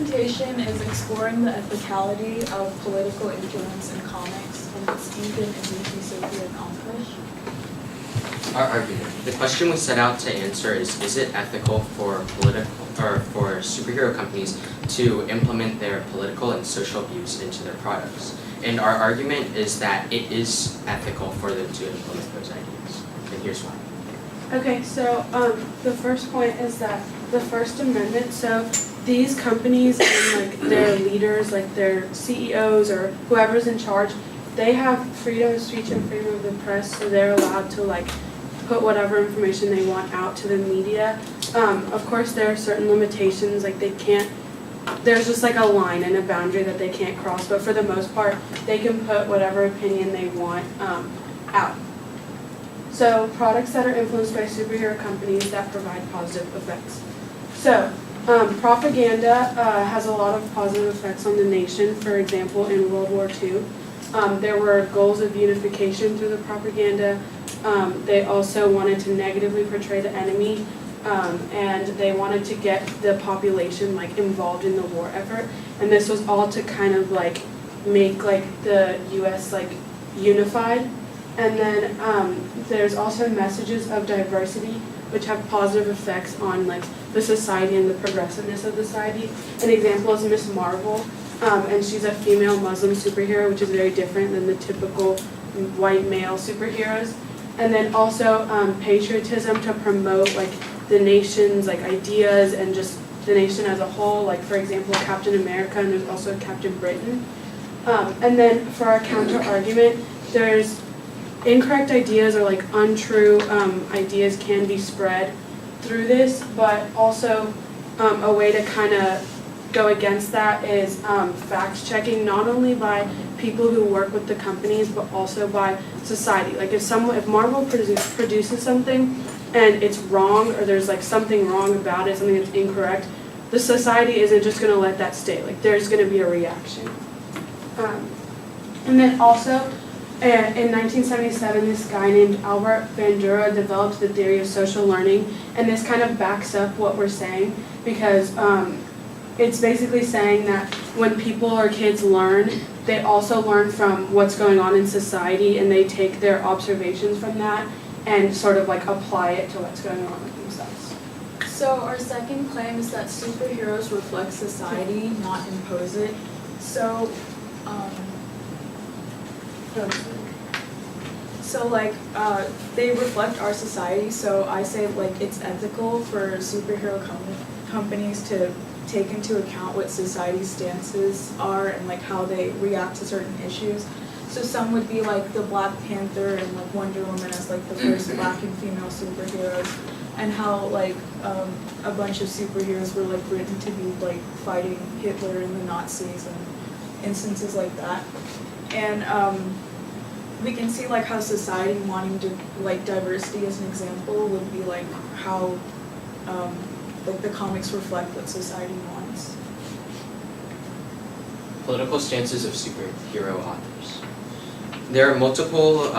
presentation is exploring the ethicality of political influence in comics, and it's Stephen and Lucy, Sophia, and Ankush. Our argument. The question we set out to answer is it ethical for superhero companies to implement their political and social views into their products? And our argument is that it is ethical for them to implement those ideas. And here's why. Okay, so the first point is that the First Amendment, so these companies and like their leaders, like their CEOs or whoever's in charge, they have freedom of speech and freedom of the press, so they're allowed to like put whatever information they want out to the media. Of course, there are certain limitations, like they can't, there's just like a line and a boundary that they can't cross, but for the most part, they can put whatever opinion they want out. So, products that are influenced by superhero companies that provide positive effects. So, propaganda has a lot of positive effects on the nation. For example, in World War II, there were goals of unification through the propaganda. They also wanted to negatively portray the enemy, and they wanted to get the population like involved in the war effort. And this was all to kind of like make like the U.S. like unified. And then there's also messages of diversity, which have positive effects on like the society and the progressiveness of the society. An example is Miss Marvel, and she's a female Muslim superhero, which is very different than the typical white male superheroes. And then also patriotism to promote like the nation's like ideas and just the nation as a whole. Like for example, Captain America, and there's also Captain Britain. And then for our counter argument, there's incorrect ideas or like untrue ideas can be spread through this, but also a way to kind of go against that is fact checking, not only by people who work with the companies, but also by society. Like if Marvel produces something and it's wrong, or there's like something wrong about it, something that's incorrect, the society isn't just going to let that stay. Like there's going to be a reaction. And then also, in 1977, this guy named Albert Bandura developed the theory of social learning, and this kind of backs up what we're saying, because it's basically saying that when people or kids learn, they also learn from what's going on in society, and they take their observations from that and sort of like apply it to what's going on with themselves. So our second claim is that superheroes reflect society, not impose it. So, they reflect our society, so I say like it's ethical for superhero companies to take into account what society's stances are and like how they react to certain issues. So some would be like the Black Panther and like Wonder Woman as like the first Black and female superheroes, and how like a bunch of superheroes were like written to be like fighting Hitler and the Nazis and instances like that. And we can see like how society wanting to like diversity as an example would be like how like the comics reflect what society wants. Political stances of superhero authors. There are multiple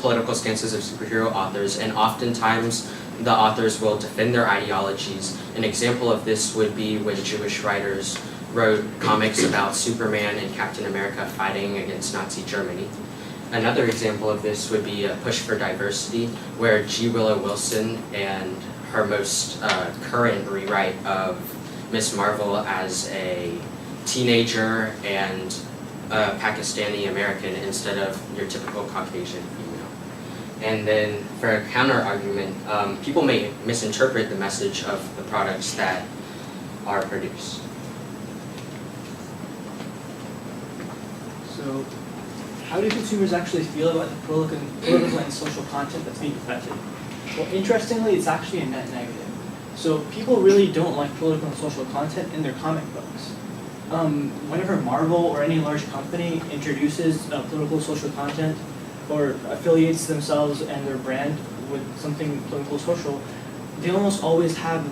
political stances of superhero authors, and oftentimes the authors will defend their ideologies. An example of this would be when Jewish writers wrote comics about Superman and Captain America fighting against Nazi Germany. Another example of this would be a push for diversity, where G. Willow Wilson and her most current rewrite of Miss Marvel as a teenager and a Pakistani American instead of your typical Caucasian female. And then for a counter-argument, people may misinterpret the message of the products that are produced. So, how do consumers actually feel about the political and social content that's being affected? Well, interestingly, it's actually a net negative. So people really don't like political and social content in their comic books. Whenever Marvel or any large company introduces political social content or affiliates themselves and their brand with something political social, they almost always have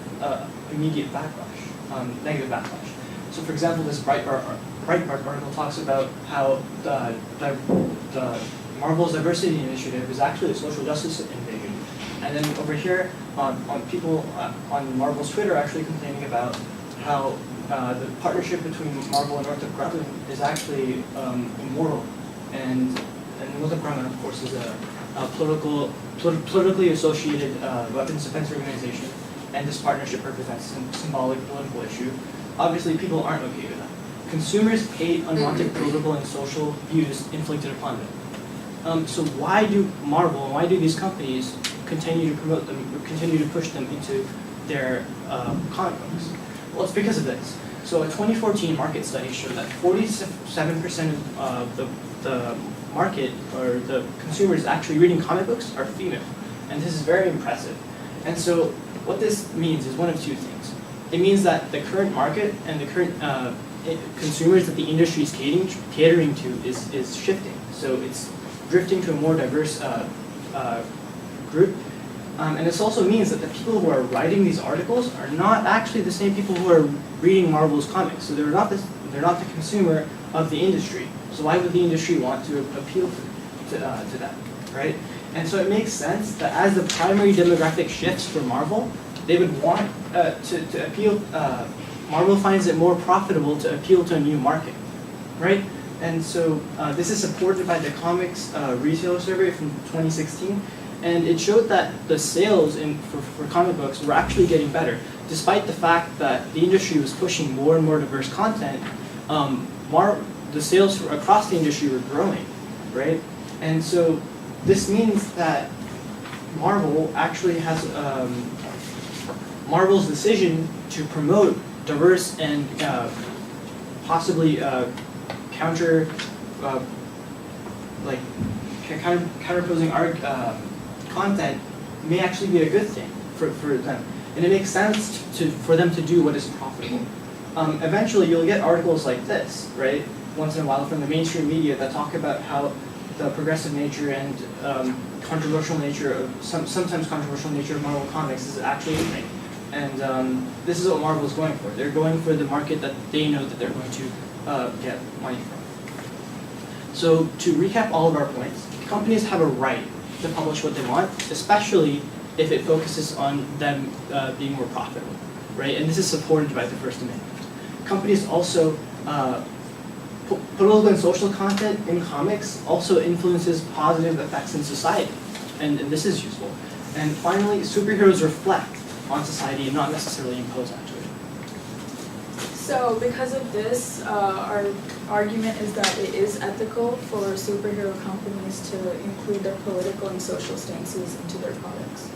immediate backlash, negative backlash. So for example, this Breitbart article talks about how the Marvel's diversity initiative is actually a social justice invasion. And then over here, on people on Marvel's Twitter actually complaining about how the partnership between Marvel and Northrop Grumman is actually immoral, and Northrop Grumman, of course, is a politically associated weapons defense organization, and this partnership represents a symbolic political issue. Obviously, people aren't okay with that. Consumers hate unwanted political and social views inflicted upon them. So why do Marvel and why do these companies continue to promote them, or continue to push them into their comic books? Well, it's because of this. So a 2014 market study showed that 47% of the market, or the consumers actually reading comic books, are female. And this is very impressive. And so what this means is one of two things. It means that the current market and the current consumers that the industry is catering to is shifting. So it's drifting to a more diverse group. And this also means that the people who are writing these articles are not actually the same people who are reading Marvel's comics. So they're not the consumer of the industry. So why would the industry want to appeal to that, right? And so it makes sense that as the primary demographic shifts for Marvel, they would want to appeal. Marvel finds it more profitable to appeal to a new market, right? And so this is supported by the comics retailer survey from 2016. And it showed that the sales for comic books were actually getting better. Despite the fact that the industry was pushing more and more diverse content, the sales across the industry were growing, right? And so this means that Marvel actually has, Marvel's decision to promote diverse and possibly counterposing content may actually be a good thing for them. And it makes sense for them to do what is profitable. Eventually you'll get articles like this, right? Once in a while from the mainstream media that talk about how the progressive nature and controversial nature of, sometimes controversial nature of Marvel Comics is actually a thing. And this is what Marvel is going for. They're going for the market that they know that they're going to get money from. So to recap all of our points, companies have a right to publish what they want, especially if it focuses on them being more profitable, right? And this is supported by the First Amendment. Companies also, political and social content in comics also influences positive effects in society, and this is useful. And finally, superheroes reflect on society and not necessarily impose onto it. So because of this, our argument is that it is ethical for superhero companies to include their political and social stances into their products.